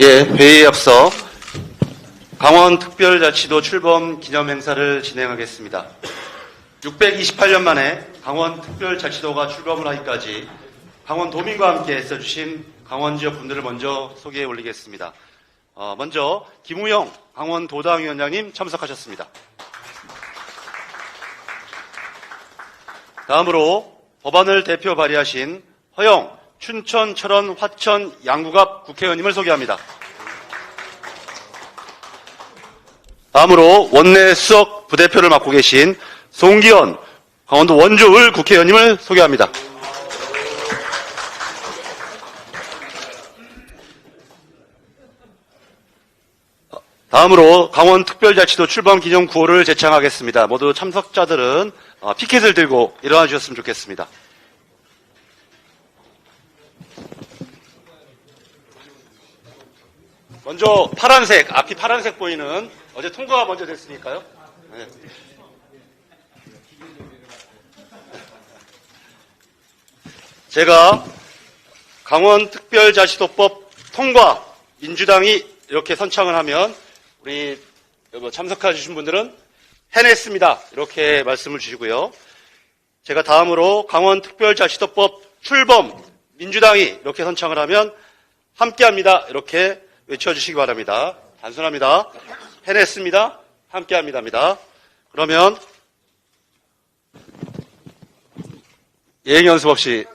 예, 회의에 앞서 강원특별자치도 출범 기념행사를 진행하겠습니다. 628년 만에 강원특별자치도가 출범을 하기까지 강원도민과 함께 애써주신 강원지역 분들을 먼저 소개해 올리겠습니다. 먼저 김우영 강원도당위원장님 참석하셨습니다. 다음으로 법안을 대표 발의하신 허영 춘천, 철원, 화천, 양구갑 국회의원님을 소개합니다. 다음으로 원내 수석 부대표를 맡고 계신 송기현 강원도 원주 을 국회의원님을 소개합니다. 다음으로 강원특별자치도 출범 기념 구호를 제창하겠습니다. 모두 참석자들은 피켓을 들고 일어나 주셨으면 좋겠습니다. 먼저 파란색, 앞이 파란색 보이는 어제 통과가 먼저 됐으니까요. 네. 제가 강원특별자치도법 통과 민주당이 이렇게 선창을 하면 우리 참석해 주신 분들은 해냈습니다. 이렇게 말씀을 주시고요. 제가 다음으로 강원특별자치도법 출범 민주당이 이렇게 선창을 하면 함께합니다. 이렇게 외쳐주시기 바랍니다. 단순합니다. 해냈습니다. 함께합니다입니다. 그러면 예행 연습 없이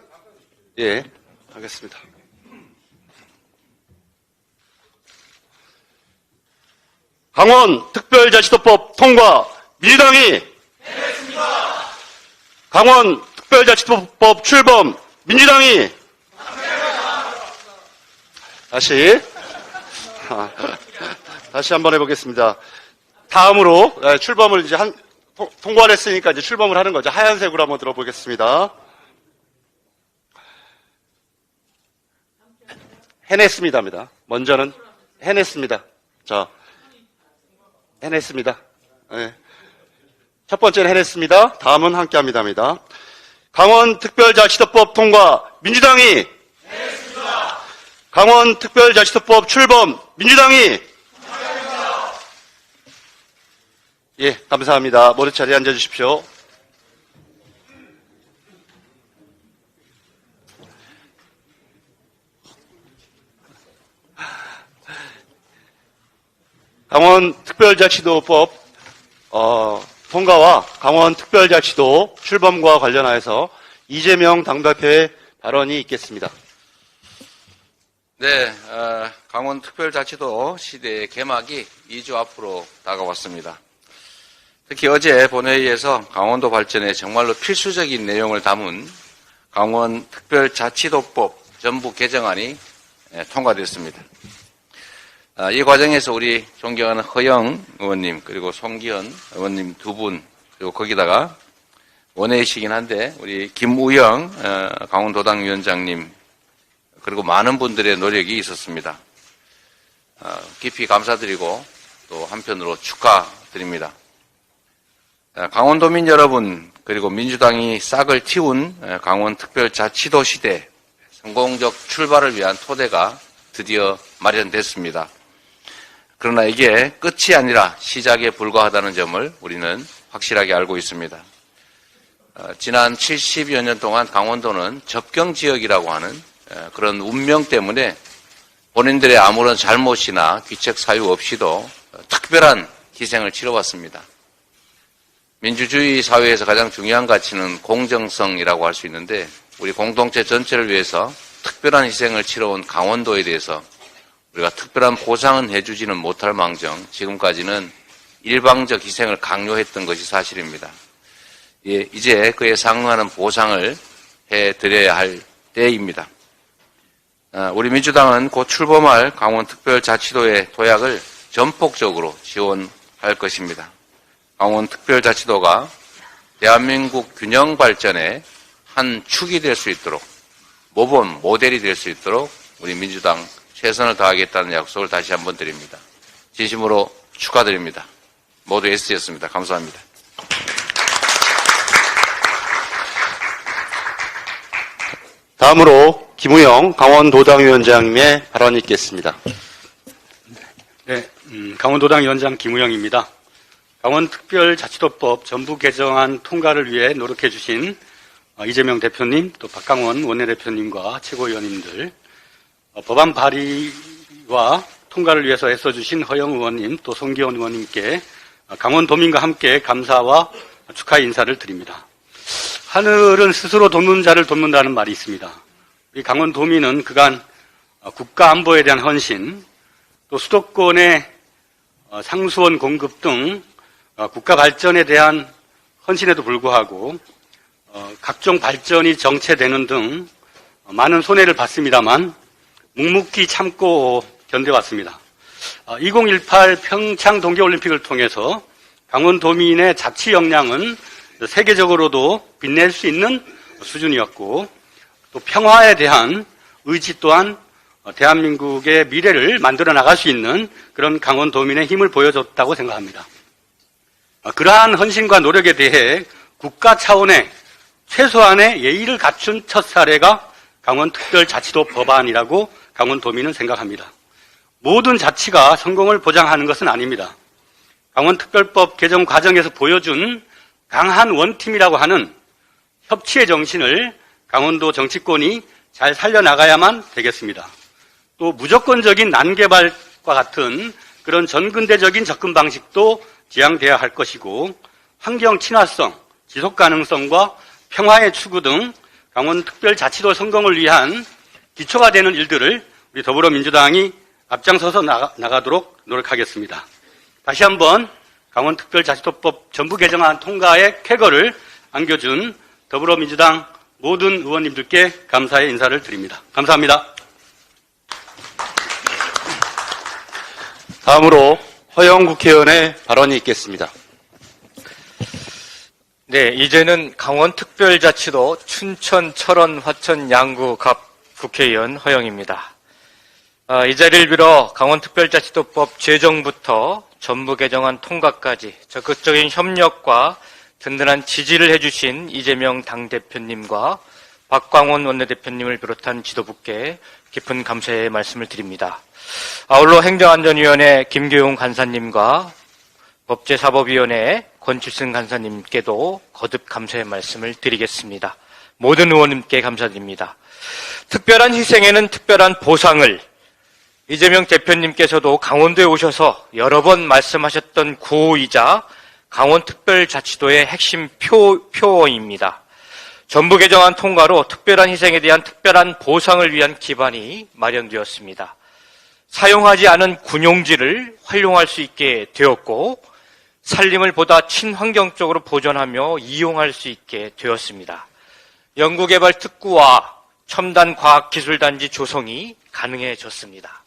하겠습니다. 강원특별자치도법 통과 민주당이 해냈습니다. 강원특별자치도법 출범 민주당이 다시 한번 해보겠습니다. 다음으로 출범을 이제 통과를 했으니까 이제 출범을 하는 거죠. 하얀색으로 한번 들어보겠습니다. 해냈습니다입니다. 먼저는 해냈습니다. 자, 해냈습니다. 네. 첫 번째는 해냈습니다. 다음은 함께합니다입니다. 강원특별자치도법 통과 민주당이 해냈습니다. 강원특별자치도법 출범 민주당이 함께합니다. 예, 감사합니다. 모두 자리에 앉아주십시오. 강원특별자치도법 통과와 강원특별자치도 출범과 관련하여서 이재명 당대표의 발언이 있겠습니다. 네, 강원특별자치도 시대의 개막이 2주 앞으로 다가왔습니다. 특히 어제 본회의에서 강원도 발전에 정말로 필수적인 내용을 담은 강원특별자치도법 전부 개정안이 통과됐습니다. 이 과정에서 우리 존경하는 허영 의원님 그리고 송기현 의원님 두 분 그리고 거기다가 원회의시긴 한데 우리 김우영 강원도당 위원장님 그리고 많은 분들의 노력이 있었습니다. 깊이 감사드리고 또 한편으로 축하드립니다. 강원도민 여러분 그리고 민주당이 싹을 틔운 강원특별자치도 시대 성공적 출발을 위한 토대가 드디어 마련됐습니다. 그러나 이게 끝이 아니라 시작에 불과하다는 점을 우리는 확실하게 알고 있습니다. 지난 70여 년 동안 강원도는 접경지역이라고 하는 그런 운명 때문에 본인들의 아무런 잘못이나 귀책 사유 없이도 특별한 희생을 치러왔습니다. 민주주의 사회에서 가장 중요한 가치는 공정성이라고 할 수 있는데 우리 공동체 전체를 위해서 특별한 희생을 치러온 강원도에 대해서 우리가 특별한 보상은 해주지는 못할 망정 지금까지는 일방적 희생을 강요했던 것이 사실입니다. 이제 그에 상응하는 보상을 해드려야 할 때입니다. 우리 민주당은 곧 출범할 강원특별자치도의 도약을 전폭적으로 지원할 것입니다. 강원특별자치도가 대한민국 균형 발전의 한 축이 될 수 있도록 모범, 모델이 될 수 있도록 우리 민주당 최선을 다하겠다는 약속을 다시 한번 드립니다. 진심으로 축하드립니다. 모두 애쓰셨습니다. 감사합니다. 다음으로 김우영 강원도당위원장님의 발언이 있겠습니다. 네, 강원도당 위원장 김우영입니다. 강원특별자치도법 전부 개정안 통과를 위해 노력해 주신 이재명 대표님, 또 박강원 원내대표님과 최고위원님들, 법안 발의와 통과를 위해서 애써주신 허영 의원님, 또 송기원 의원님께 강원도민과 함께 감사와 축하의 인사를 드립니다. 하늘은 스스로 돕는 자를 돕는다는 말이 있습니다. 우리 강원도민은 그간 국가 안보에 대한 헌신, 또 수도권의 상수원 공급 등 국가 발전에 대한 헌신에도 불구하고 각종 발전이 정체되는 등 많은 손해를 봤습니다만 묵묵히 참고 견뎌왔습니다. 2018 평창 동계올림픽을 통해서 강원도민의 자치 역량은 세계적으로도 빛낼 수 있는 수준이었고, 또 평화에 대한 의지 또한 대한민국의 미래를 만들어 나갈 수 있는 그런 강원도민의 힘을 보여줬다고 생각합니다. 그러한 헌신과 노력에 대해 국가 차원의 최소한의 예의를 갖춘 첫 사례가 강원특별자치도 법안이라고 강원도민은 생각합니다. 모든 자치가 성공을 보장하는 것은 아닙니다. 강원특별법 개정 과정에서 보여준 강한 원팀이라고 하는 협치의 정신을 강원도 정치권이 잘 살려나가야만 되겠습니다. 또 무조건적인 난개발과 같은 그런 전근대적인 접근 방식도 지양돼야 할 것이고, 환경 친화성, 지속 가능성과 평화의 추구 등 강원특별자치도 성공을 위한 기초가 되는 일들을 우리 더불어민주당이 앞장서서 나가도록 노력하겠습니다. 다시 한번 강원특별자치도법 전부 개정안 통과의 쾌거를 안겨준 더불어민주당 모든 의원님들께 감사의 인사를 드립니다. 감사합니다. 다음으로 허영 국회의원의 발언이 있겠습니다. 네, 이제는 강원특별자치도 춘천, 철원, 화천, 양구 갑 국회의원 허영입니다. 이 자리를 빌어 강원특별자치도법 제정부터 전부 개정안 통과까지 적극적인 협력과 든든한 지지를 해주신 이재명 당대표님과 박광원 원내대표님을 비롯한 지도부께 깊은 감사의 말씀을 드립니다. 아울러 행정안전위원회 김교용 간사님과 법제사법위원회 권칠승 간사님께도 거듭 감사의 말씀을 드리겠습니다. 모든 의원님께 감사드립니다. 특별한 희생에는 특별한 보상을, 이재명 대표님께서도 강원도에 오셔서 여러 번 말씀하셨던 구호이자 강원특별자치도의 핵심 표어입니다. 전부 개정안 통과로 특별한 희생에 대한 특별한 보상을 위한 기반이 마련되었습니다. 사용하지 않은 군용지를 활용할 수 있게 되었고, 산림을 보다 친환경적으로 보존하며 이용할 수 있게 되었습니다. 연구개발 특구와 첨단과학기술단지 조성이 가능해졌습니다.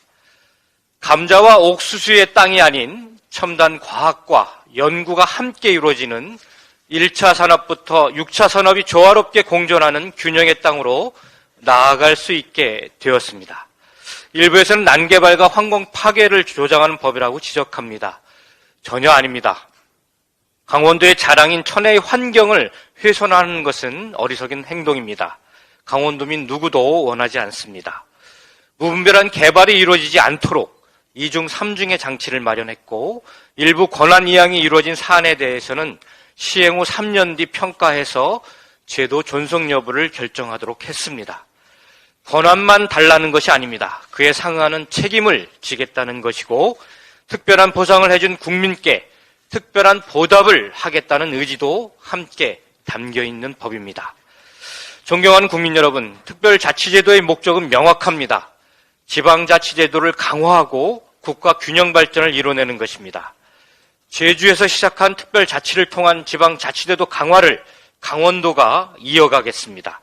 감자와 옥수수의 땅이 아닌 첨단과학과 연구가 함께 이루어지는 1차 산업부터 6차 산업이 조화롭게 공존하는 균형의 땅으로 나아갈 수 있게 되었습니다. 일부에서는 난개발과 환경 파괴를 조장하는 법이라고 지적합니다. 전혀 아닙니다. 강원도의 자랑인 천혜의 환경을 훼손하는 것은 어리석은 행동입니다. 강원도민 누구도 원하지 않습니다. 무분별한 개발이 이루어지지 않도록 2중 3중의 장치를 마련했고, 일부 권한 이양이 이루어진 사안에 대해서는 시행 후 3년 뒤 평가해서 제도 존속 여부를 결정하도록 했습니다. 권한만 달라는 것이 아닙니다. 그에 상응하는 책임을 지겠다는 것이고, 특별한 보상을 해준 국민께 특별한 보답을 하겠다는 의지도 함께 담겨있는 법입니다. 존경하는 국민 여러분, 특별자치제도의 목적은 명확합니다. 지방자치제도를 강화하고 국가 균형 발전을 이뤄내는 것입니다. 제주에서 시작한 특별자치를 통한 지방자치제도 강화를 강원도가 이어가겠습니다.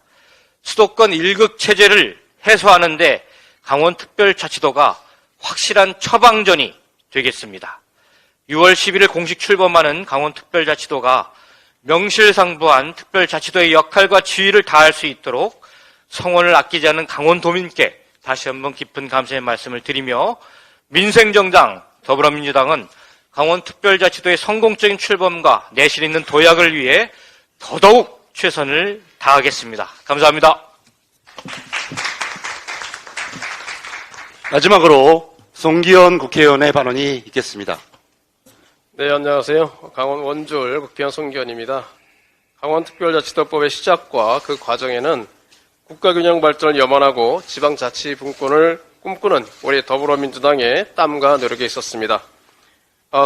수도권 1극 체제를 해소하는데 강원특별자치도가 확실한 처방전이 되겠습니다. 6월 11일 공식 출범하는 강원특별자치도가 명실상부한 특별자치도의 역할과 지위를 다할 수 있도록 성원을 아끼지 않은 강원도민께 다시 한번 깊은 감사의 말씀을 드리며, 민생정당 더불어민주당은 강원특별자치도의 성공적인 출범과 내실 있는 도약을 위해 더더욱 최선을 다하겠습니다. 감사합니다. 마지막으로 송기현 국회의원의 발언이 있겠습니다. 네, 안녕하세요. 강원 원줄 국회의원 송기현입니다. 강원특별자치도법의 시작과 그 과정에는 국가균형 발전을 염원하고 지방자치분권을 꿈꾸는 우리 더불어민주당의 땀과 노력이 있었습니다.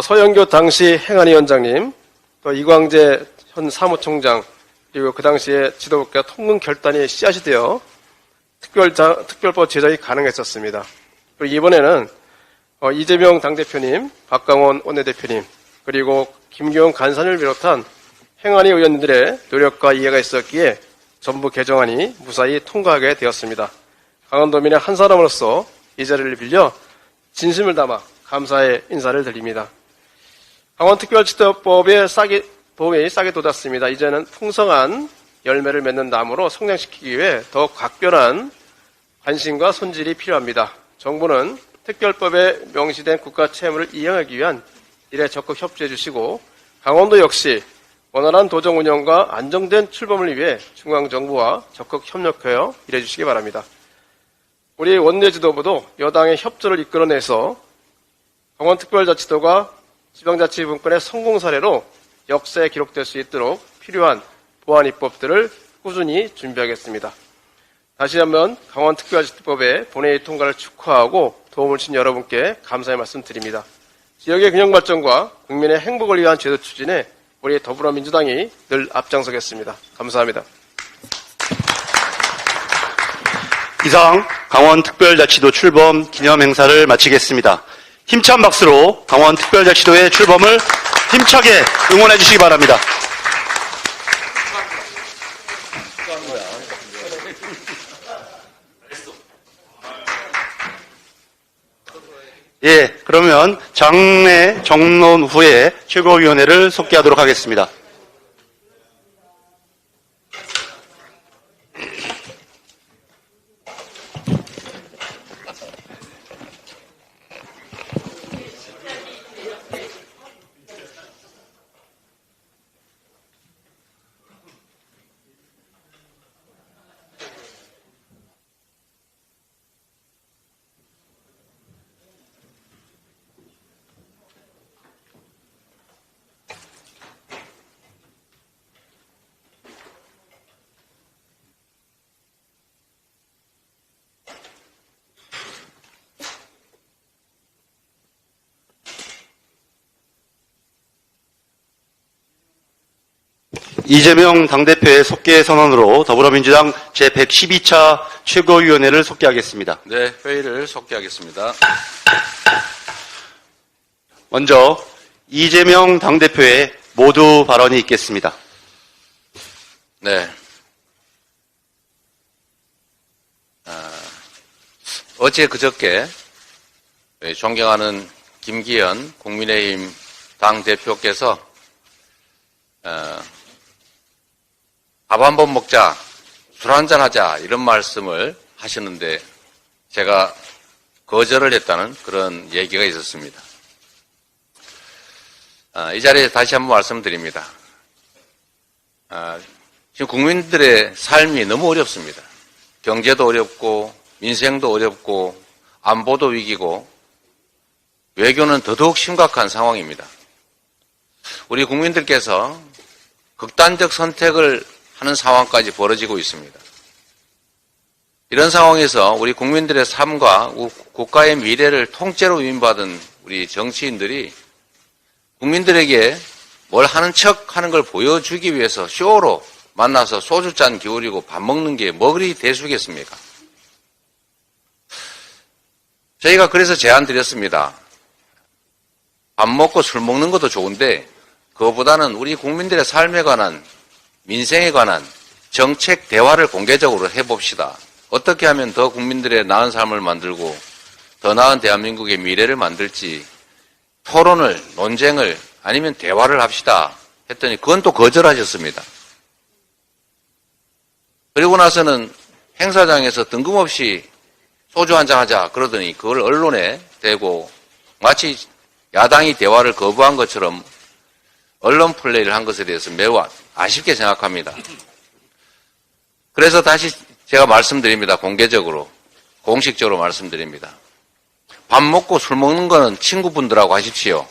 서영교 당시 행안위원장님, 또 이광재 현 사무총장, 그리고 그 당시에 지도부가 통근 결단이 씨앗이 되어 특별법 제정이 가능했었습니다. 그리고 이번에는 이재명 당대표님, 박강원 원내대표님, 그리고 김기현 간사를 비롯한 행안위 의원들의 노력과 이해가 있었기에 전부 개정안이 무사히 통과하게 되었습니다. 강원도민의 한 사람으로서 이 자리를 빌려 진심을 담아 감사의 인사를 드립니다. 강원특별자치도법의 봄이 싹이 돋았습니다. 이제는 풍성한 열매를 맺는 나무로 성장시키기 위해 더욱 각별한 관심과 손질이 필요합니다. 정부는 특별법에 명시된 국가 채무를 이행하기 위한 일에 적극 협조해 주시고 강원도 역시 원활한 도정 운영과 안정된 출범을 위해 중앙정부와 적극 협력하여 일해 주시기 바랍니다. 우리 원내 지도부도 여당의 협조를 이끌어내서 강원특별자치도가 지방자치분권의 성공 사례로 역사에 기록될 수 있도록 필요한 보완 입법들을 꾸준히 준비하겠습니다. 다시 한번 강원특별자치법의 본회의 통과를 축하하고 도움을 주신 여러분께 감사의 말씀 드립니다. 지역의 균형 발전과 국민의 행복을 위한 제도 추진에 우리 더불어민주당이 늘 앞장서겠습니다. 감사합니다. 이상 강원특별자치도 출범 기념행사를 마치겠습니다. 힘찬 박수로 강원특별자치도의 출범을 힘차게 응원해 주시기 바랍니다. 예, 그러면 장례 정론 후에 최고위원회를 속개하도록 하겠습니다. 이재명 당대표의 속개 선언으로 더불어민주당 제112차 최고위원회를 속개하겠습니다. 네, 회의를 속개하겠습니다. 먼저 이재명 당대표의 모두 발언이 있겠습니다. 네. 어제 그저께 존경하는 김기현 국민의힘 당대표께서 밥 한 번 먹자, 술 한잔 하자 이런 말씀을 하시는데 제가 거절을 했다는 그런 얘기가 있었습니다. 이 자리에 다시 한번 말씀드립니다. 지금 국민들의 삶이 너무 어렵습니다. 경제도 어렵고 민생도 어렵고 안보도 위기고 외교는 더더욱 심각한 상황입니다. 우리 국민들께서 극단적 선택을 하는 상황까지 벌어지고 있습니다. 이런 상황에서 우리 국민들의 삶과 국가의 미래를 통째로 위임받은 우리 정치인들이 국민들에게 뭘 하는 척 하는 걸 보여주기 위해서 쇼로 만나서 소주잔 기울이고 밥 먹는 게 뭐 그리 대수겠습니까? 저희가 그래서 제안 드렸습니다. 밥 먹고 술 먹는 것도 좋은데 그거보다는 우리 국민들의 삶에 관한 민생에 관한 정책 대화를 공개적으로 해봅시다. 어떻게 하면 더 국민들의 나은 삶을 만들고 더 나은 대한민국의 미래를 만들지 토론을, 논쟁을 아니면 대화를 합시다 했더니 그건 또 거절하셨습니다. 그리고 나서는 행사장에서 뜬금없이 소주 한잔 하자 그러더니 그걸 언론에 대고 마치 야당이 대화를 거부한 것처럼 언론 플레이를 한 것에 대해서 매우 아쉽게 생각합니다. 그래서 다시 제가 말씀드립니다. 공개적으로, 공식적으로 말씀드립니다. 밥 먹고 술 먹는 거는 친구분들하고 하십시오.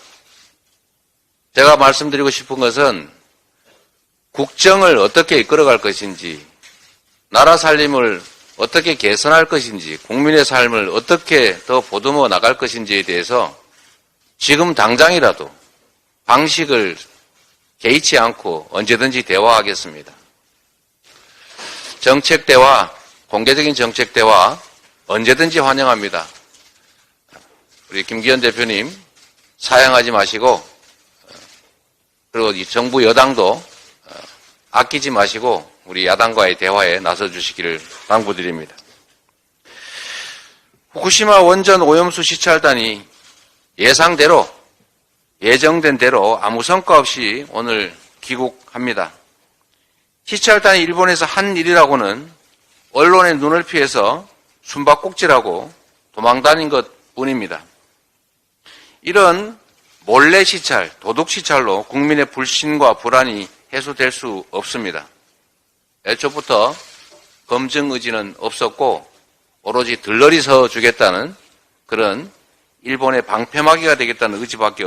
제가 말씀드리고 싶은 것은 국정을 어떻게 이끌어갈 것인지, 나라 살림을 어떻게 개선할 것인지, 국민의 삶을 어떻게 더 보듬어 나갈 것인지에 대해서 지금 당장이라도 방식을 개의치 않고 언제든지 대화하겠습니다. 정책 대화, 공개적인 정책 대화 언제든지 환영합니다. 우리 김기현 대표님 사양하지 마시고, 그리고 이 정부 여당도 아끼지 마시고 우리 야당과의 대화에 나서 주시기를 당부드립니다. 후쿠시마 원전 오염수 시찰단이 예상대로, 예정된 대로 아무 성과 없이 오늘 귀국합니다. 시찰단이 일본에서 한 일이라고는 언론의 눈을 피해서 숨바꼭질하고 도망다닌 것 뿐입니다. 이런 몰래 시찰, 도둑 시찰로 국민의 불신과 불안이 해소될 수 없습니다. 애초부터 검증 의지는 없었고 오로지 들러리 서주겠다는 그런 일본의 방패막이가 되겠다는 의지밖에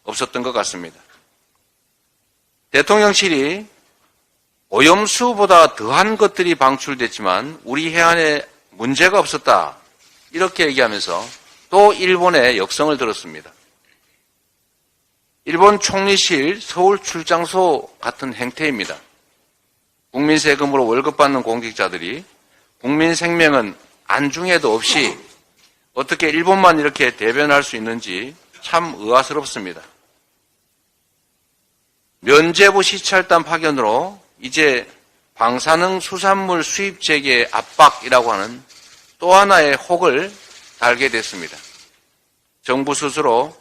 없었던 것 같습니다. 대통령실이 오염수보다 더한 것들이 방출됐지만 우리 해안에 문제가 없었다, 이렇게 얘기하면서 또 일본의 역성을 들었습니다. 일본 총리실 서울 출장소 같은 행태입니다. 국민 세금으로 월급 받는 공직자들이 국민 생명은 안중에도 없이 어떻게 일본만 이렇게 대변할 수 있는지 참 의아스럽습니다. 면제부 시찰단 파견으로 이제 방사능 수산물 수입 재개 압박이라고 하는 또 하나의 혹을 달게 됐습니다. 정부 스스로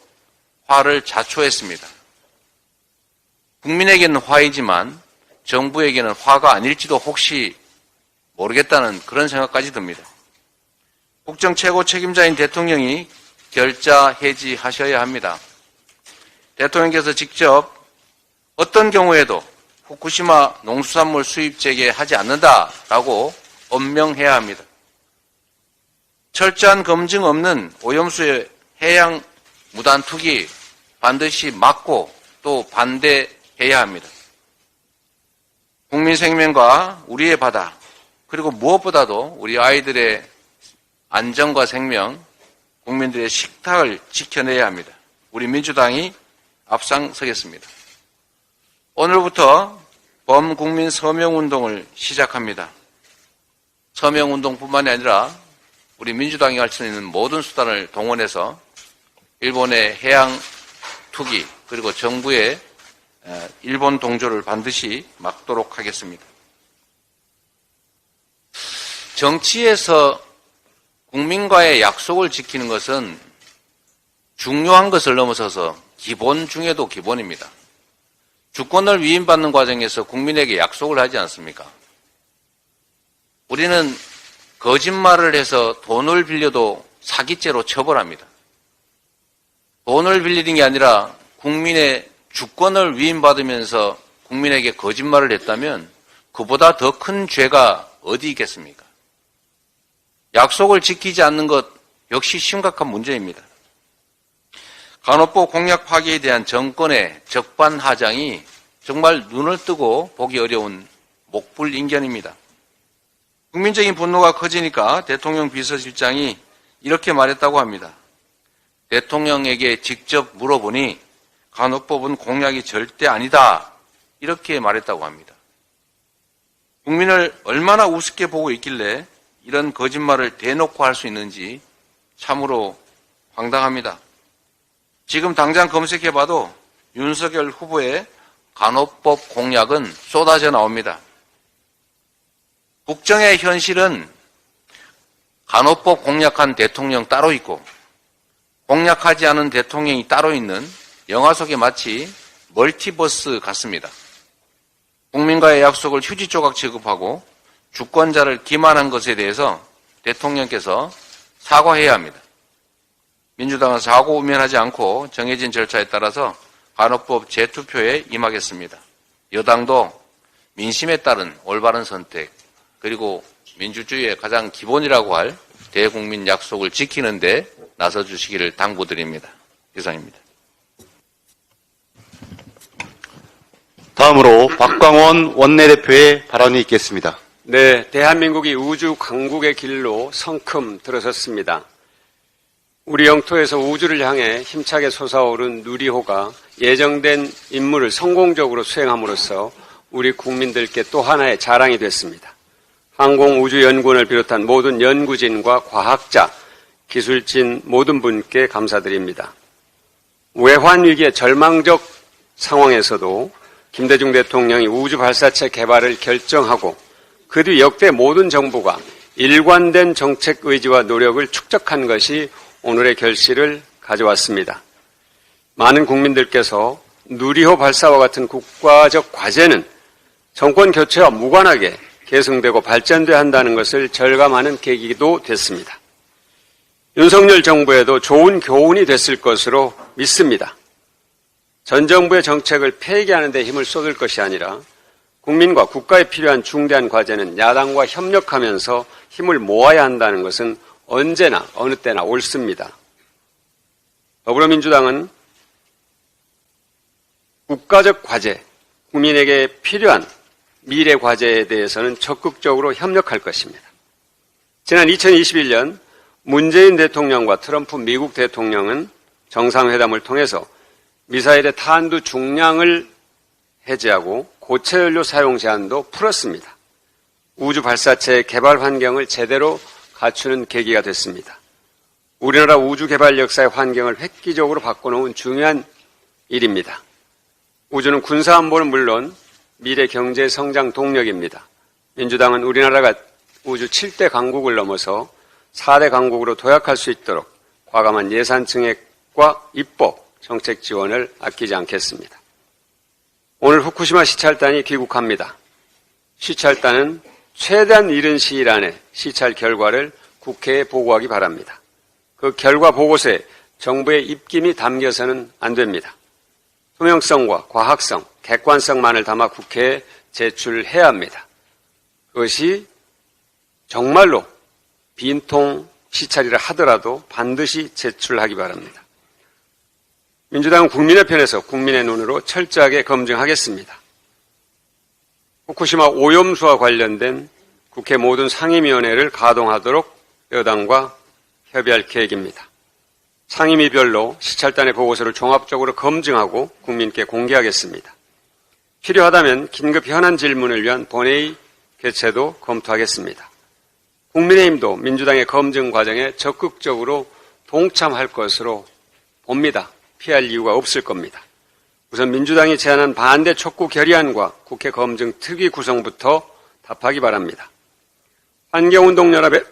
화를 자초했습니다. 국민에게는 화이지만 정부에게는 화가 아닐지도 혹시 모르겠다는 그런 생각까지 듭니다. 국정 최고 책임자인 대통령이 결자 해지하셔야 합니다. 대통령께서 직접 어떤 경우에도 후쿠시마 농수산물 수입 재개하지 않는다라고 엄명해야 합니다. 철저한 검증 없는 오염수의 해양 무단 투기 반드시 막고 또 반대해야 합니다. 국민 생명과 우리의 바다, 그리고 무엇보다도 우리 아이들의 안전과 생명, 국민들의 식탁을 지켜내야 합니다. 우리 민주당이 앞장서겠습니다. 오늘부터 범국민 서명운동을 시작합니다. 서명운동뿐만이 아니라 우리 민주당이 할 수 있는 모든 수단을 동원해서 일본의 해양 투기, 그리고 정부의 일본 동조를 반드시 막도록 하겠습니다. 정치에서 국민과의 약속을 지키는 것은 중요한 것을 넘어서서 기본 중에도 기본입니다. 주권을 위임받는 과정에서 국민에게 약속을 하지 않습니까? 우리는 거짓말을 해서 돈을 빌려도 사기죄로 처벌합니다. 돈을 빌리는 게 아니라 국민의 주권을 위임받으면서 국민에게 거짓말을 했다면 그보다 더 큰 죄가 어디 있겠습니까? 약속을 지키지 않는 것 역시 심각한 문제입니다. 간호법 공약 파기에 대한 정권의 적반하장이 정말 눈을 뜨고 보기 어려운 목불인견입니다. 국민적인 분노가 커지니까 대통령 비서실장이 이렇게 말했다고 합니다. 대통령에게 직접 물어보니 간호법은 공약이 절대 아니다, 이렇게 말했다고 합니다. 국민을 얼마나 우습게 보고 있길래 이런 거짓말을 대놓고 할 수 있는지 참으로 황당합니다. 지금 당장 검색해봐도 윤석열 후보의 간호법 공약은 쏟아져 나옵니다. 국정의 현실은 간호법 공약한 대통령 따로 있고 공약하지 않은 대통령이 따로 있는 영화 속에 마치 멀티버스 같습니다. 국민과의 약속을 휴지 조각 취급하고 주권자를 기만한 것에 대해서 대통령께서 사과해야 합니다. 민주당은 사고우면하지 않고 정해진 절차에 따라서 간호법 재투표에 임하겠습니다. 여당도 민심에 따른 올바른 선택, 그리고 민주주의의 가장 기본이라고 할 대국민 약속을 지키는 데 나서 주시기를 당부드립니다. 이상입니다. 다음으로 박광원 원내대표의 발언이 있겠습니다. 네, 대한민국이 우주 강국의 길로 성큼 들어섰습니다. 우리 영토에서 우주를 향해 힘차게 솟아오른 누리호가 예정된 임무를 성공적으로 수행함으로써 우리 국민들께 또 하나의 자랑이 됐습니다. 항공우주연구원을 비롯한 모든 연구진과 과학자, 기술진 모든 분께 감사드립니다. 외환위기의 절망적 상황에서도 김대중 대통령이 우주 발사체 개발을 결정하고 그 뒤 역대 모든 정부가 일관된 정책 의지와 노력을 축적한 것이 오늘의 결실을 가져왔습니다. 많은 국민들께서 누리호 발사와 같은 국가적 과제는 정권 교체와 무관하게 계승되고 발전돼야 한다는 것을 절감하는 계기도 됐습니다. 윤석열 정부에도 좋은 교훈이 됐을 것으로 믿습니다. 전 정부의 정책을 폐기하는 데 힘을 쏟을 것이 아니라 국민과 국가에 필요한 중대한 과제는 야당과 협력하면서 힘을 모아야 한다는 것은 언제나 어느 때나 옳습니다. 더불어민주당은 국가적 과제, 국민에게 필요한 미래 과제에 대해서는 적극적으로 협력할 것입니다. 지난 2021년 문재인 대통령과 트럼프 미국 대통령은 정상회담을 통해서 미사일의 탄두 중량을 해제하고 고체 연료 사용 제한도 풀었습니다. 우주 발사체 개발 환경을 제대로 갖추는 계기가 됐습니다. 우리나라 우주 개발 역사의 환경을 획기적으로 바꿔놓은 중요한 일입니다. 우주는 군사 안보는 물론 미래 경제 성장 동력입니다. 민주당은 우리나라가 우주 7대 강국을 넘어서 4대 강국으로 도약할 수 있도록 과감한 예산 증액과 입법, 정책 지원을 아끼지 않겠습니다. 오늘 후쿠시마 시찰단이 귀국합니다. 시찰단은 최대한 이른 시일 안에 시찰 결과를 국회에 보고하기 바랍니다. 그 결과 보고서에 정부의 입김이 담겨서는 안 됩니다. 투명성과 과학성, 객관성만을 담아 국회에 제출해야 합니다. 그것이 정말로 빈통 시찰이라 하더라도 반드시 제출하기 바랍니다. 민주당은 국민의 편에서 국민의 눈으로 철저하게 검증하겠습니다. 후쿠시마 오염수와 관련된 국회 모든 상임위원회를 가동하도록 여당과 협의할 계획입니다. 상임위별로 시찰단의 보고서를 종합적으로 검증하고 국민께 공개하겠습니다. 필요하다면 긴급 현안 질문을 위한 본회의 개최도 검토하겠습니다. 국민의힘도 민주당의 검증 과정에 적극적으로 동참할 것으로 봅니다. 피할 이유가 없을 겁니다. 우선 민주당이 제안한 반대 촉구 결의안과 국회 검증 특위 구성부터 답하기 바랍니다. 환경운동연합의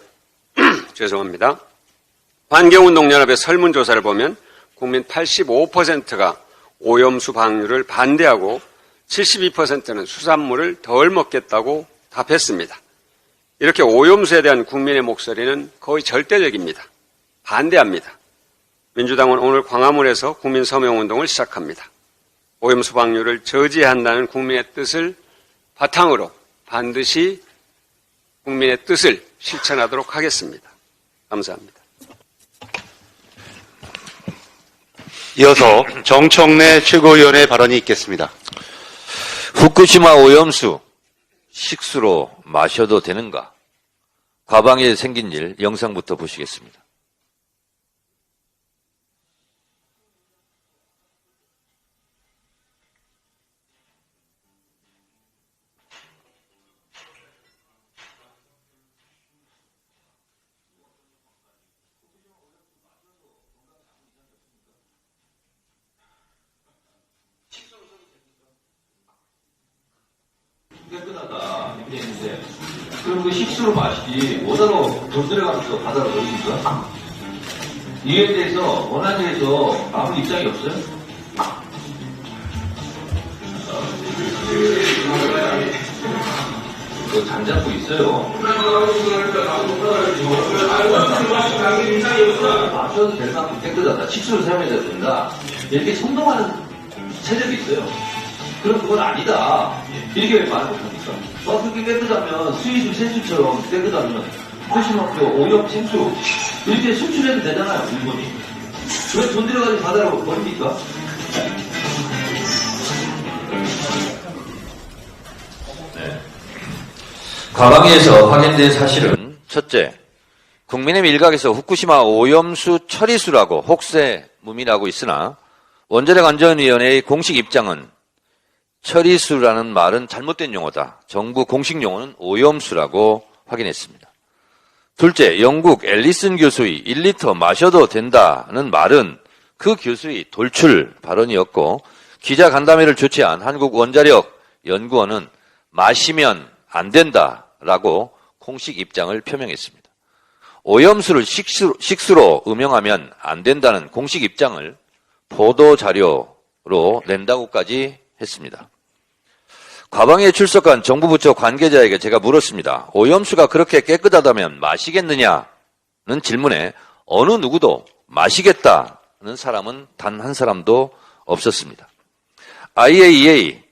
죄송합니다. 환경운동연합의 설문조사를 보면 국민 85%가 오염수 방류를 반대하고 72%는 수산물을 덜 먹겠다고 답했습니다. 이렇게 오염수에 대한 국민의 목소리는 거의 절대적입니다. 반대합니다. 민주당은 오늘 광화문에서 국민 서명운동을 시작합니다. 오염수 방류를 저지해야 한다는 국민의 뜻을 바탕으로 반드시 국민의 뜻을 실천하도록 하겠습니다. 감사합니다. 이어서 정청래 최고위원의 발언이 있겠습니다. 후쿠시마 오염수 식수로 마셔도 되는가? 과방에 생긴 일 영상부터 보시겠습니다. 깨끗하다 이렇게 했는데 그럼 그 식수로 마시지 뭐다로 돈 들여가면서 바다로 버립니까? 이에 대해서 원안위에서 아무 입장이 없어요? 그거 잠자고 있어요. 마셔도 될 만큼 깨끗하다. 식수를 사용해야 된다. 이렇게 선동하는 세력이 있어요. 그럼 그건 아니다. 이렇게 왜 말을 못합니까? 그렇게 깨끗하면 수의수, 세수처럼 깨끗하면 후쿠시마표 오염 생수 이렇게 수출해도 되잖아요, 일본이. 왜 돈 들여가지고 바다로 버립니까? 과방위에서 확인된 사실은 첫째, 국민의힘 일각에서 후쿠시마 오염수 처리수라고 혹세무민하고 있으나 원자력안전위원회의 공식 입장은 처리수라는 말은 잘못된 용어다. 정부 공식 용어는 오염수라고 확인했습니다. 둘째, 영국 앨리슨 교수의 1리터 마셔도 된다는 말은 그 교수의 돌출 발언이었고 기자 간담회를 주최한 한국원자력연구원은 마시면 안 된다라고 공식 입장을 표명했습니다. 오염수를 식수로 음용하면 안 된다는 공식 입장을 보도자료로 낸다고까지 했습니다. 과방위에 출석한 정부 부처 관계자에게 제가 물었습니다. 오염수가 그렇게 깨끗하다면 마시겠느냐는 질문에 어느 누구도 마시겠다는 사람은 단 한 사람도 없었습니다. IAEA,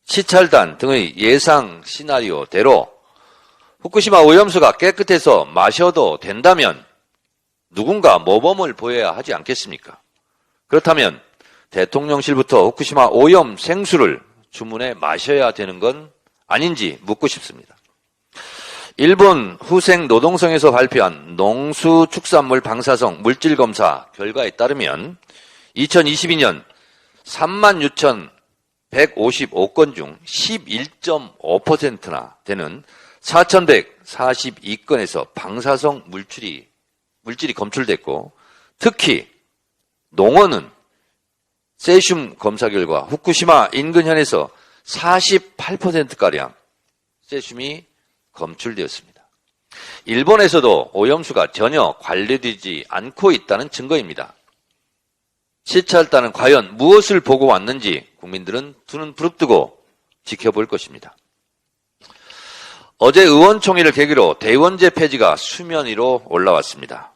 시찰단 등의 예상 시나리오대로 후쿠시마 오염수가 깨끗해서 마셔도 된다면 누군가 모범을 보여야 하지 않겠습니까? 그렇다면 대통령실부터 후쿠시마 오염 생수를 주문해 마셔야 되는 건 아닌지 묻고 싶습니다. 일본 후생노동성에서 발표한 농수축산물 방사성 물질검사 결과에 따르면 2022년 36,155건 중 11.5%나 되는 4,142건에서 방사성 물질이 검출됐고 특히 농어는 세슘 검사 결과 후쿠시마 인근현에서 48%가량 세슘이 검출되었습니다. 일본에서도 오염수가 전혀 관리되지 않고 있다는 증거입니다. 시찰단은 과연 무엇을 보고 왔는지 국민들은 두 눈 부릅뜨고 지켜볼 것입니다. 어제 의원총회를 계기로 대원제 폐지가 수면 위로 올라왔습니다.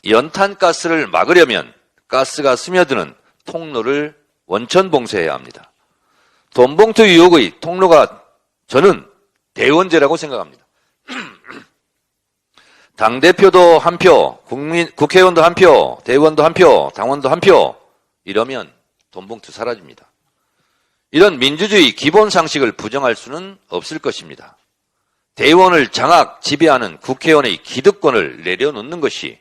연탄가스를 막으려면 가스가 스며드는 통로를 원천 봉쇄해야 합니다. 돈봉투 유혹의 통로가 저는 대원제라고 생각합니다. 당대표도 한 표, 국회의원도 한 표, 대의원도 한 표, 당원도 한 표 이러면 돈봉투 사라집니다. 이런 민주주의 기본 상식을 부정할 수는 없을 것입니다. 대의원을 장악, 지배하는 국회의원의 기득권을 내려놓는 것이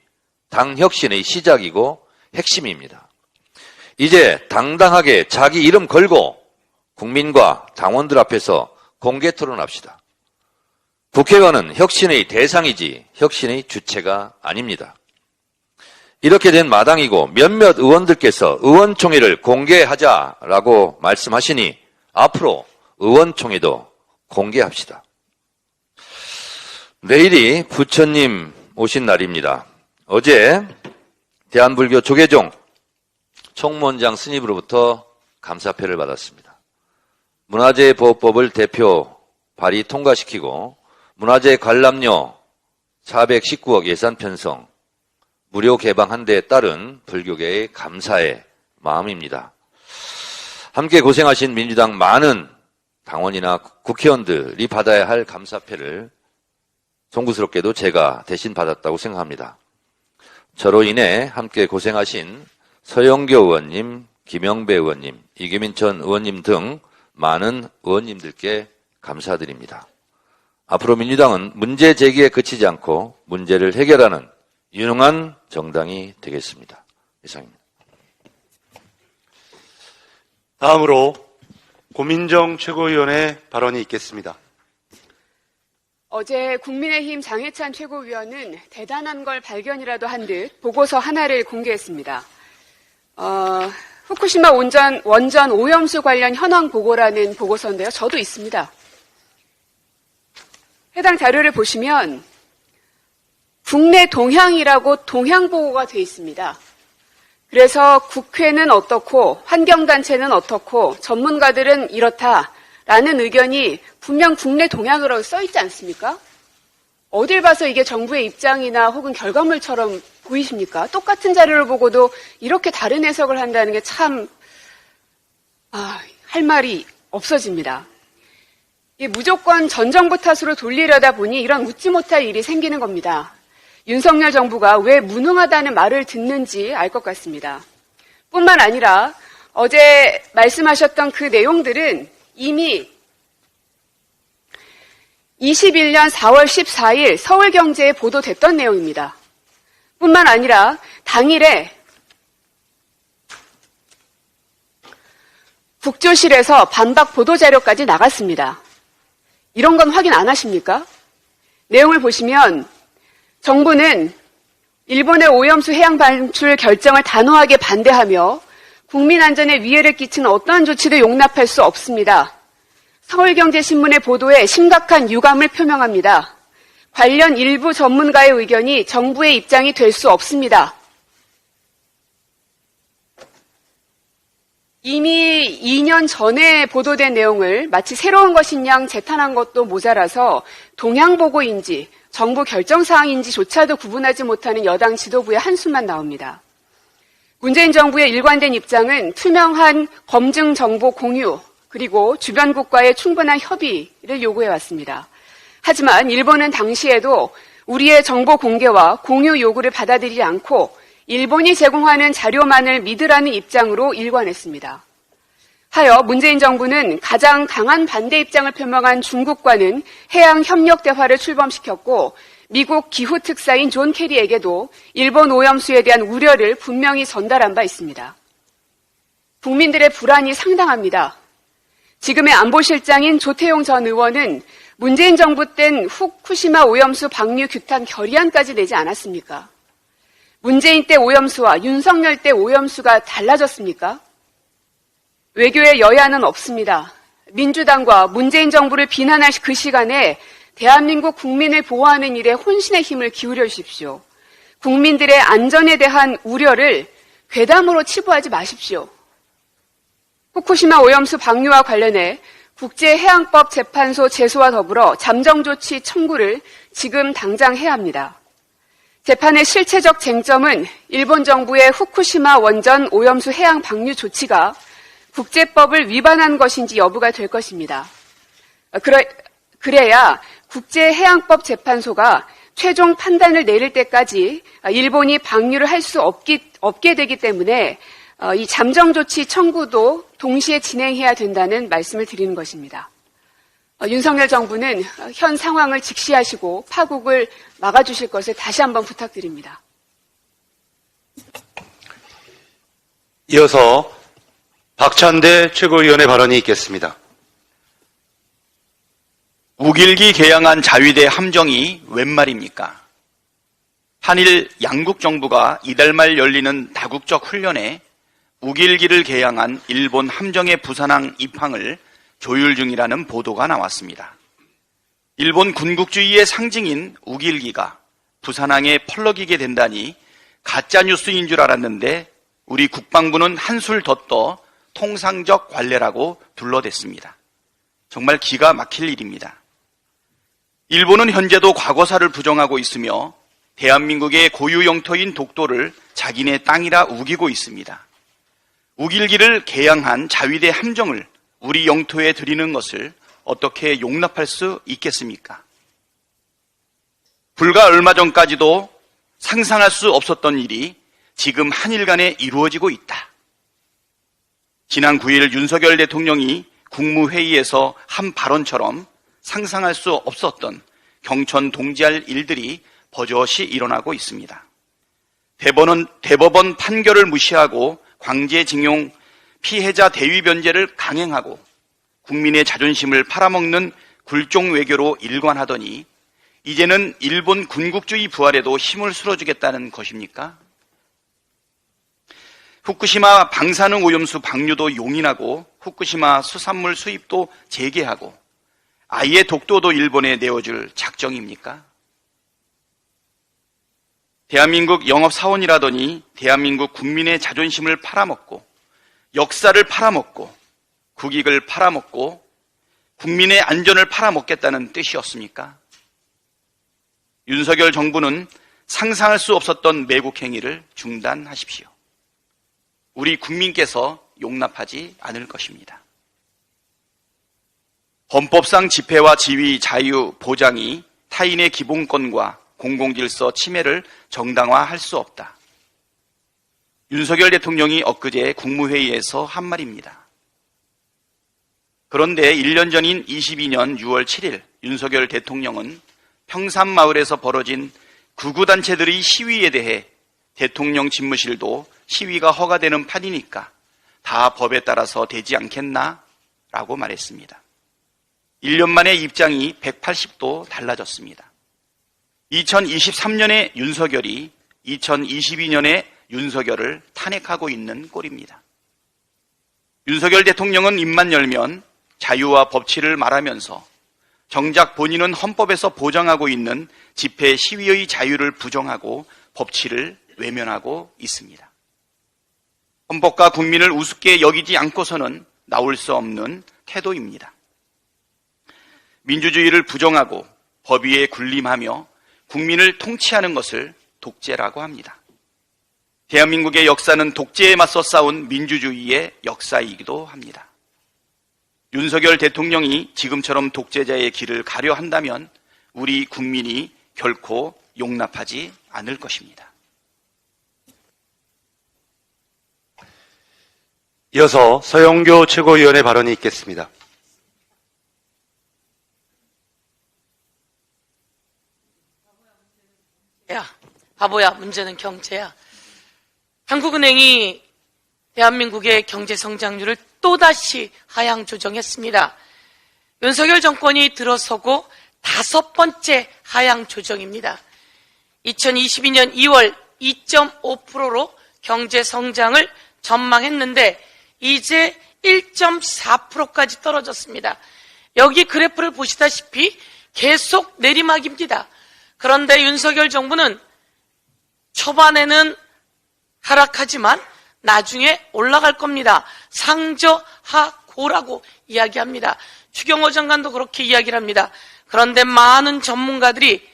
당 혁신의 시작이고 핵심입니다. 이제 당당하게 자기 이름 걸고 국민과 당원들 앞에서 공개 토론합시다. 국회의원은 혁신의 대상이지 혁신의 주체가 아닙니다. 이렇게 된 마당이고 몇몇 의원들께서 의원총회를 공개하자라고 말씀하시니 앞으로 의원총회도 공개합시다. 내일이 부처님 오신 날입니다. 어제 대한불교 조계종 총무원장 스님으로부터 감사패를 받았습니다. 문화재보호법을 대표 발의 통과시키고 문화재 관람료 419억 예산 편성, 무료 개방한 데에 따른 불교계의 감사의 마음입니다. 함께 고생하신 민주당 많은 당원이나 국회의원들이 받아야 할 감사패를 송구스럽게도 제가 대신 받았다고 생각합니다. 저로 인해 함께 고생하신 서영교 의원님, 김영배 의원님, 이규민 전 의원님 등 많은 의원님들께 감사드립니다. 앞으로 민주당은 문제 제기에 그치지 않고 문제를 해결하는 유능한 정당이 되겠습니다. 이상입니다. 다음으로 고민정 최고위원의 발언이 있겠습니다. 어제 국민의힘 장해찬 최고위원은 대단한 걸 발견이라도 한 듯 보고서 하나를 공개했습니다. 후쿠시마 원전 오염수 관련 현황 보고라는 보고서인데요. 저도 있습니다. 해당 자료를 보시면 국내 동향이라고 동향 보고가 되어 있습니다. 그래서 국회는 어떻고 환경단체는 어떻고 전문가들은 이렇다라는 의견이 분명 국내 동향으로 써 있지 않습니까? 어딜 봐서 이게 정부의 입장이나 혹은 결과물처럼 보이십니까? 똑같은 자료를 보고도 이렇게 다른 해석을 한다는 게 참 할 말이 없어집니다. 무조건 전 정부 탓으로 돌리려다 보니 이런 웃지 못할 일이 생기는 겁니다. 윤석열 정부가 왜 무능하다는 말을 듣는지 알 것 같습니다. 뿐만 아니라 어제 말씀하셨던 그 내용들은 이미 21년 4월 14일 서울경제에 보도됐던 내용입니다. 뿐만 아니라 당일에 국조실에서 반박 보도자료까지 나갔습니다. 이런 건 확인 안 하십니까? 내용을 보시면 정부는 일본의 오염수 해양 방출 결정을 단호하게 반대하며 국민 안전에 위해를 끼치는 어떠한 조치도 용납할 수 없습니다. 서울경제신문의 보도에 심각한 유감을 표명합니다. 관련 일부 전문가의 의견이 정부의 입장이 될 수 없습니다. 이미 2년 전에 보도된 내용을 마치 새로운 것인 양 재탄한 것도 모자라서 동향보고인지 정부 결정사항인지조차도 구분하지 못하는 여당 지도부의 한숨만 나옵니다. 문재인 정부의 일관된 입장은 투명한 검증 정보 공유 그리고 주변국과의 충분한 협의를 요구해왔습니다. 하지만 일본은 당시에도 우리의 정보 공개와 공유 요구를 받아들이지 않고 일본이 제공하는 자료만을 믿으라는 입장으로 일관했습니다. 하여 문재인 정부는 가장 강한 반대 입장을 표명한 중국과는 해양 협력 대화를 출범시켰고 미국 기후 특사인 존 케리에게도 일본 오염수에 대한 우려를 분명히 전달한 바 있습니다. 국민들의 불안이 상당합니다. 지금의 안보실장인 조태용 전 의원은 문재인 정부 땐 후쿠시마 오염수 방류 규탄 결의안까지 내지 않았습니까? 문재인 때 오염수와 윤석열 때 오염수가 달라졌습니까? 외교의 여야는 없습니다. 민주당과 문재인 정부를 비난할 그 시간에 대한민국 국민을 보호하는 일에 혼신의 힘을 기울여 주십시오. 국민들의 안전에 대한 우려를 괴담으로 치부하지 마십시오. 후쿠시마 오염수 방류와 관련해 국제해양법 재판소 제소와 더불어 잠정조치 청구를 지금 당장 해야 합니다. 재판의 실체적 쟁점은 일본 정부의 후쿠시마 원전 오염수 해양 방류 조치가 국제법을 위반한 것인지 여부가 될 것입니다. 그래야 국제해양법 재판소가 최종 판단을 내릴 때까지 일본이 방류를 할 수 없게 되기 때문에 이 잠정조치 청구도 동시에 진행해야 된다는 말씀을 드리는 것입니다. 윤석열 정부는 현 상황을 직시하시고 파국을 막아주실 것을 다시 한번 부탁드립니다. 이어서 박찬대 최고위원의 발언이 있겠습니다. 우길기 개양한 자위대 함정이 웬 말입니까? 한일 양국 정부가 이달 말 열리는 다국적 훈련에 우길기를 개양한 일본 함정의 부산항 입항을 조율 중이라는 보도가 나왔습니다. 일본 군국주의의 상징인 우길기가 부산항에 펄럭이게 된다니 가짜뉴스인 줄 알았는데 우리 국방부는 한술 더 떠 통상적 관례라고 불러댔습니다. 정말 기가 막힐 일입니다. 일본은 현재도 과거사를 부정하고 있으며 대한민국의 고유 영토인 독도를 자기네 땅이라 우기고 있습니다. 우길기를 개양한 자위대 함정을 우리 영토에 들이는 것을 어떻게 용납할 수 있겠습니까? 불과 얼마 전까지도 상상할 수 없었던 일이 지금 한일 간에 이루어지고 있다. 지난 9일 윤석열 대통령이 국무회의에서 한 발언처럼 상상할 수 없었던 경천 동지할 일들이 버젓이 일어나고 있습니다. 대법원 판결을 무시하고 강제징용 피해자 대위 변제를 강행하고 국민의 자존심을 팔아먹는 굴종 외교로 일관하더니 이제는 일본 군국주의 부활에도 힘을 실어주겠다는 것입니까? 후쿠시마 방사능 오염수 방류도 용인하고 후쿠시마 수산물 수입도 재개하고 아예 독도도 일본에 내어줄 작정입니까? 대한민국 영업사원이라더니 대한민국 국민의 자존심을 팔아먹고 역사를 팔아먹고 국익을 팔아먹고 국민의 안전을 팔아먹겠다는 뜻이었습니까? 윤석열 정부는 상상할 수 없었던 매국 행위를 중단하십시오. 우리 국민께서 용납하지 않을 것입니다. 헌법상 집회와 지위 자유 보장이 타인의 기본권과 공공질서 침해를 정당화할 수 없다. 윤석열 대통령이 엊그제 국무회의에서 한 말입니다. 그런데 1년 전인 22년 6월 7일 윤석열 대통령은 평산마을에서 벌어진 극우단체들의 시위에 대해 대통령 집무실도 시위가 허가되는 판이니까 다 법에 따라서 되지 않겠나? 라고 말했습니다. 1년 만에 입장이 180도 달라졌습니다. 2023년의 윤석열이 2022년의 윤석열을 탄핵하고 있는 꼴입니다. 윤석열 대통령은 입만 열면 자유와 법치를 말하면서 정작 본인은 헌법에서 보장하고 있는 집회 시위의 자유를 부정하고 법치를 외면하고 있습니다. 헌법과 국민을 우습게 여기지 않고서는 나올 수 없는 태도입니다. 민주주의를 부정하고 법 위에 군림하며 국민을 통치하는 것을 독재라고 합니다. 대한민국의 역사는 독재에 맞서 싸운 민주주의의 역사이기도 합니다. 윤석열 대통령이 지금처럼 독재자의 길을 가려 한다면 우리 국민이 결코 용납하지 않을 것입니다. 이어서 서영교 최고위원의 발언이 있겠습니다. 바보야, 문제는 경제야. 한국은행이 대한민국의 경제 성장률을 또다시 하향 조정했습니다. 윤석열 정권이 들어서고 5번째 하향 조정입니다. 2022년 2월 2.5%로 경제 성장을 전망했는데 이제 1.4%까지 떨어졌습니다. 여기 그래프를 보시다시피 계속 내리막입니다. 그런데 윤석열 정부는 초반에는 하락하지만 나중에 올라갈 겁니다. 상저하고라고 이야기합니다. 추경호 장관도 그렇게 이야기를 합니다. 그런데 많은 전문가들이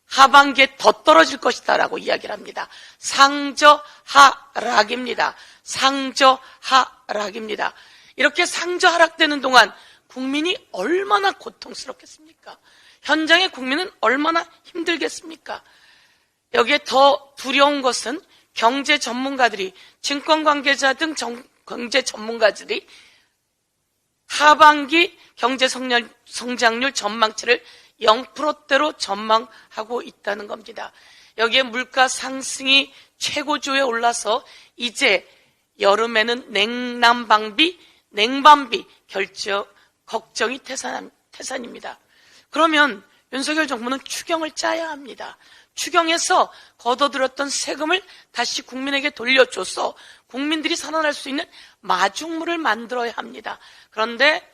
하반기에 더 떨어질 것이다 라고 이야기를 합니다. 상저하락입니다. 상저하락입니다. 이렇게 상저하락되는 동안 국민이 얼마나 고통스럽겠습니까? 현장의 국민은 얼마나 힘들겠습니까? 여기에 더 두려운 것은 경제 전문가들이, 증권 관계자 등 경제 전문가들이 하반기 경제 성장률 전망치를 0%대로 전망하고 있다는 겁니다. 여기에 물가 상승이 최고조에 올라서 이제 여름에는 냉방비 걱정이 태산입니다. 그러면 윤석열 정부는 추경을 짜야 합니다. 추경에서 걷어들였던 세금을 다시 국민에게 돌려줘서 국민들이 살아날 수 있는 마중물을 만들어야 합니다. 그런데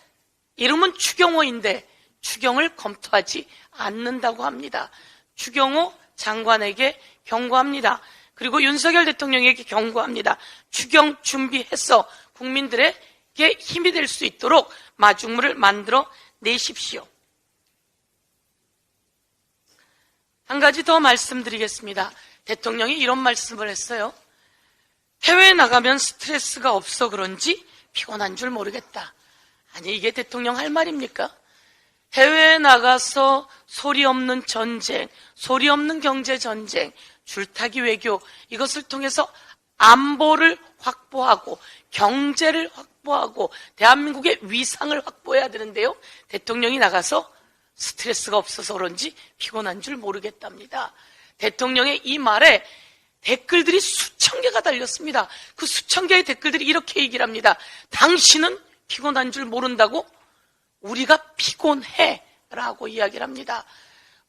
이름은 추경호인데 추경을 검토하지 않는다고 합니다. 추경호 장관에게 경고합니다. 그리고 윤석열 대통령에게 경고합니다. 추경 준비해서 국민들에게 힘이 될 수 있도록 마중물을 만들어 내십시오. 한 가지 더 말씀드리겠습니다. 대통령이 이런 말씀을 했어요. 해외에 나가면 스트레스가 없어 그런지 피곤한 줄 모르겠다. 아니, 이게 대통령 할 말입니까? 해외에 나가서 소리 없는 전쟁, 소리 없는 경제 전쟁, 줄타기 외교, 이것을 통해서 안보를 확보하고 경제를 확보하고 대한민국의 위상을 확보해야 되는데요. 대통령이 나가서 스트레스가 없어서 그런지 피곤한 줄 모르겠답니다. 대통령의 이 말에 댓글들이 수천 개가 달렸습니다. 그 수천 개의 댓글들이 이렇게 얘기를 합니다. 당신은 피곤한 줄 모른다고? 우리가 피곤해 라고 이야기를 합니다.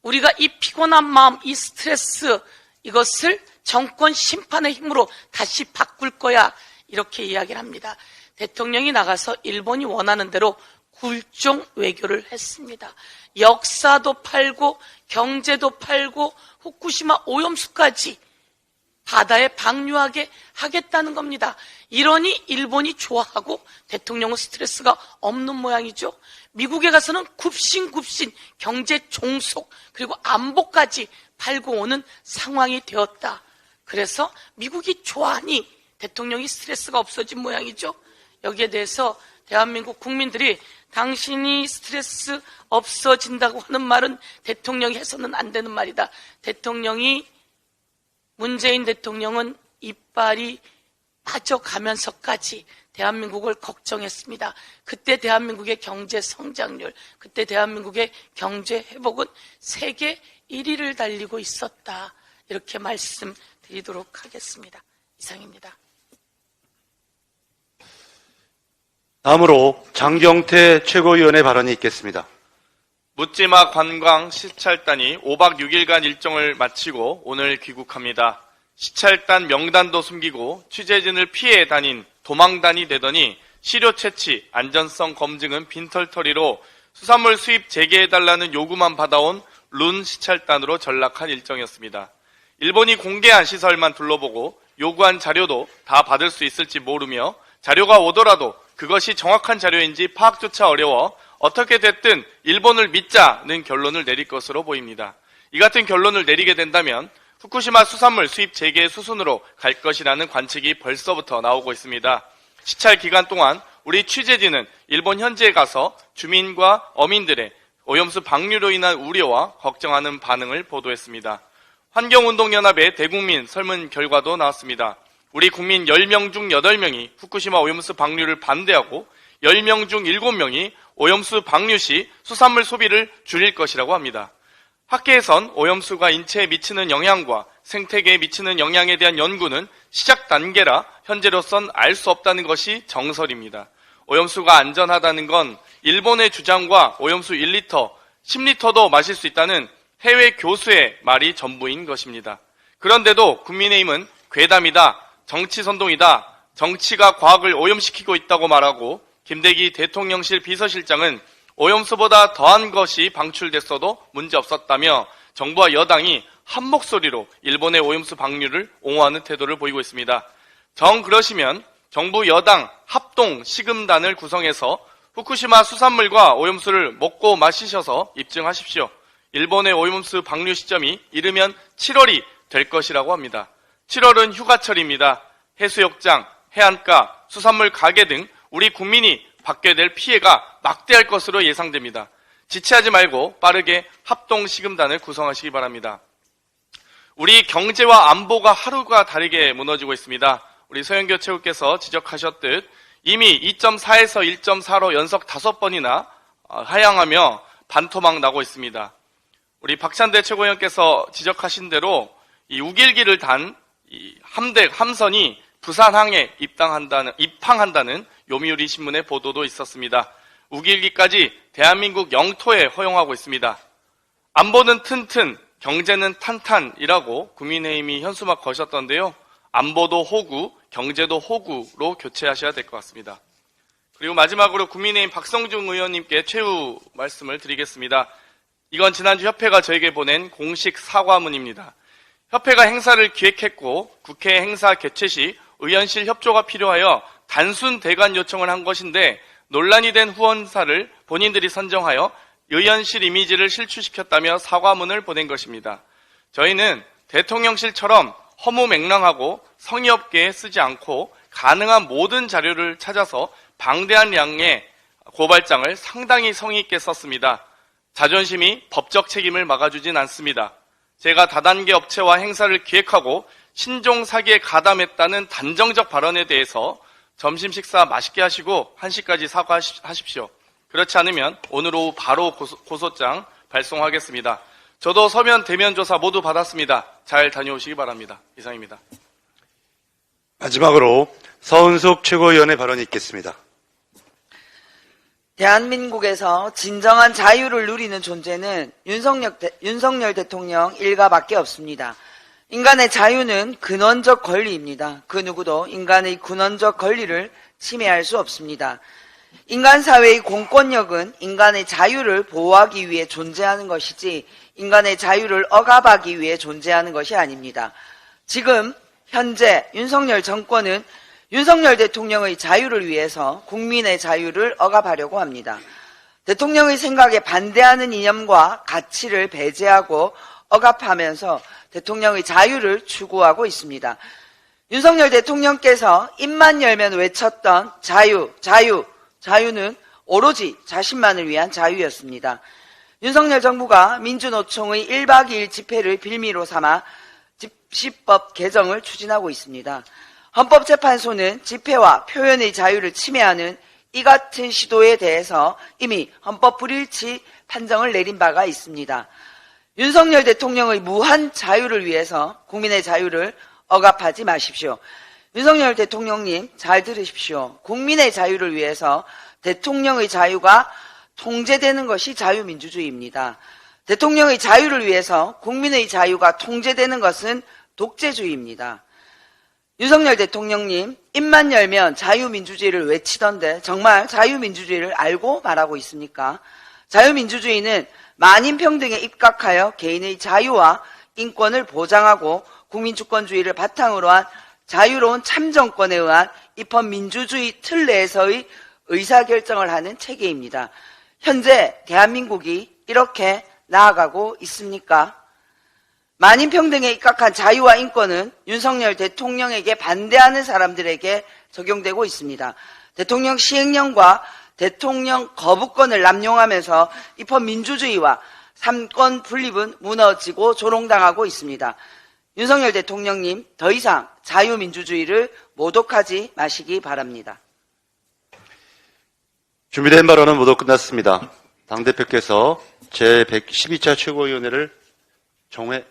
우리가 이 피곤한 마음, 이 스트레스, 이것을 정권 심판의 힘으로 다시 바꿀 거야, 이렇게 이야기를 합니다. 대통령이 나가서 일본이 원하는 대로 굴종 외교를 했습니다. 역사도 팔고 경제도 팔고 후쿠시마 오염수까지 바다에 방류하게 하겠다는 겁니다. 이러니 일본이 좋아하고 대통령은 스트레스가 없는 모양이죠. 미국에 가서는 굽신굽신 경제 종속 그리고 안보까지 팔고 오는 상황이 되었다. 그래서 미국이 좋아하니 대통령이 스트레스가 없어진 모양이죠. 여기에 대해서 대한민국 국민들이 당신이 스트레스 없어진다고 하는 말은 대통령이 해서는 안 되는 말이다. 문재인 대통령은 이빨이 빠져가면서까지 대한민국을 걱정했습니다. 그때 대한민국의 경제 성장률, 그때 대한민국의 경제 회복은 세계 1위를 달리고 있었다. 이렇게 말씀드리도록 하겠습니다. 이상입니다. 다음으로 장경태 최고위원의 발언이 있겠습니다. 묻지마 관광 시찰단이 5박 6일간 일정을 마치고 오늘 귀국합니다. 시찰단 명단도 숨기고 취재진을 피해 다닌 도망단이 되더니 시료 채취, 안전성 검증은 빈털터리로 수산물 수입 재개해달라는 요구만 받아온 룬 시찰단으로 전락한 일정이었습니다. 일본이 공개한 시설만 둘러보고 요구한 자료도 다 받을 수 있을지 모르며 자료가 오더라도 그것이 정확한 자료인지 파악조차 어려워 어떻게 됐든 일본을 믿자는 결론을 내릴 것으로 보입니다. 이 같은 결론을 내리게 된다면 후쿠시마 수산물 수입 재개의 수순으로 갈 것이라는 관측이 벌써부터 나오고 있습니다. 시찰 기간 동안 우리 취재진은 일본 현지에 가서 주민과 어민들의 오염수 방류로 인한 우려와 걱정하는 반응을 보도했습니다. 환경운동연합의 대국민 설문 결과도 나왔습니다. 우리 국민 10명 중 8명이 후쿠시마 오염수 방류를 반대하고 10명 중 7명이 오염수 방류 시 수산물 소비를 줄일 것이라고 합니다. 학계에선 오염수가 인체에 미치는 영향과 생태계에 미치는 영향에 대한 연구는 시작 단계라 현재로선 알 수 없다는 것이 정설입니다. 오염수가 안전하다는 건 일본의 주장과 오염수 1리터, 10리터도 마실 수 있다는 해외 교수의 말이 전부인 것입니다. 그런데도 국민의힘은 괴담이다, 정치선동이다, 정치가 과학을 오염시키고 있다고 말하고 김대기 대통령실 비서실장은 오염수보다 더한 것이 방출됐어도 문제없었다며 정부와 여당이 한 목소리로 일본의 오염수 방류를 옹호하는 태도를 보이고 있습니다. 정 그러시면 정부 여당 합동 시금단을 구성해서 후쿠시마 수산물과 오염수를 먹고 마시셔서 입증하십시오. 일본의 오염수 방류 시점이 이르면 7월이 될 것이라고 합니다. 7월은 휴가철입니다. 해수욕장, 해안가, 수산물 가게 등 우리 국민이 받게 될 피해가 막대할 것으로 예상됩니다. 지체하지 말고 빠르게 합동 시금단을 구성하시기 바랍니다. 우리 경제와 안보가 하루가 다르게 무너지고 있습니다. 우리 서영교 최고께서 지적하셨듯 이미 2.4에서 1.4로 연속 5번이나 하향하며 반토막 나고 있습니다. 우리 박찬대 최고위원께서 지적하신 대로 이 우길기를 단 이 함선이 부산항에 입항한다는 요미우리 신문의 보도도 있었습니다. 우길기까지 대한민국 영토에 허용하고 있습니다. 안보는 튼튼, 경제는 탄탄이라고 국민의힘이 현수막 거셨던데요. 안보도 호구, 경제도 호구로 교체하셔야 될 것 같습니다. 그리고 마지막으로 국민의힘 박성중 의원님께 최후 말씀을 드리겠습니다. 이건 지난주 협회가 저에게 보낸 공식 사과문입니다. 협회가 행사를 기획했고 국회 행사 개최 시 의원실 협조가 필요하여 단순 대관 요청을 한 것인데 논란이 된 후원사를 본인들이 선정하여 의원실 이미지를 실추시켰다며 사과문을 보낸 것입니다. 저희는 대통령실처럼 허무맹랑하고 성의 없게 쓰지 않고 가능한 모든 자료를 찾아서 방대한 양의 고발장을 상당히 성의 있게 썼습니다. 자존심이 법적 책임을 막아주진 않습니다. 제가 다단계 업체와 행사를 기획하고 신종 사기에 가담했다는 단정적 발언에 대해서 점심 식사 맛있게 하시고 1시까지 사과하십시오. 그렇지 않으면 오늘 오후 바로 고소장 발송하겠습니다. 저도 서면 대면 조사 모두 받았습니다. 잘 다녀오시기 바랍니다. 이상입니다. 마지막으로 서은숙 최고위원의 발언이 있겠습니다. 대한민국에서 진정한 자유를 누리는 존재는 윤석열 대통령 일가밖에 없습니다. 인간의 자유는 근원적 권리입니다. 그 누구도 인간의 근원적 권리를 침해할 수 없습니다. 인간 사회의 공권력은 인간의 자유를 보호하기 위해 존재하는 것이지 인간의 자유를 억압하기 위해 존재하는 것이 아닙니다. 지금 현재 윤석열 정권은 윤석열 대통령의 자유를 위해서 국민의 자유를 억압하려고 합니다. 대통령의 생각에 반대하는 이념과 가치를 배제하고 억압하면서 대통령의 자유를 추구하고 있습니다. 윤석열 대통령께서 입만 열면 외쳤던 자유, 자유, 자유는 오로지 자신만을 위한 자유였습니다. 윤석열 정부가 민주노총의 1박 2일 집회를 빌미로 삼아 집시법 개정을 추진하고 있습니다. 헌법재판소는 집회와 표현의 자유를 침해하는 이 같은 시도에 대해서 이미 헌법 불일치 판정을 내린 바가 있습니다. 윤석열 대통령의 무한 자유를 위해서 국민의 자유를 억압하지 마십시오. 윤석열 대통령님 잘 들으십시오. 국민의 자유를 위해서 대통령의 자유가 통제되는 것이 자유민주주의입니다. 대통령의 자유를 위해서 국민의 자유가 통제되는 것은 독재주의입니다. 윤석열 대통령님 입만 열면 자유민주주의를 외치던데 정말 자유민주주의를 알고 말하고 있습니까? 자유민주주의는 만인평등에 입각하여 개인의 자유와 인권을 보장하고 국민주권주의를 바탕으로 한 자유로운 참정권에 의한 입헌민주주의 틀 내에서의 의사결정을 하는 체계입니다. 현재 대한민국이 이렇게 나아가고 있습니까? 만인평등에 입각한 자유와 인권은 윤석열 대통령에게 반대하는 사람들에게 적용되고 있습니다. 대통령 시행령과 대통령 거부권을 남용하면서 입헌민주주의와 삼권 분립은 무너지고 조롱당하고 있습니다. 윤석열 대통령님 더 이상 자유민주주의를 모독하지 마시기 바랍니다. 준비된 발언은 모두 끝났습니다. 당대표께서 제112차 최고위원회를 종회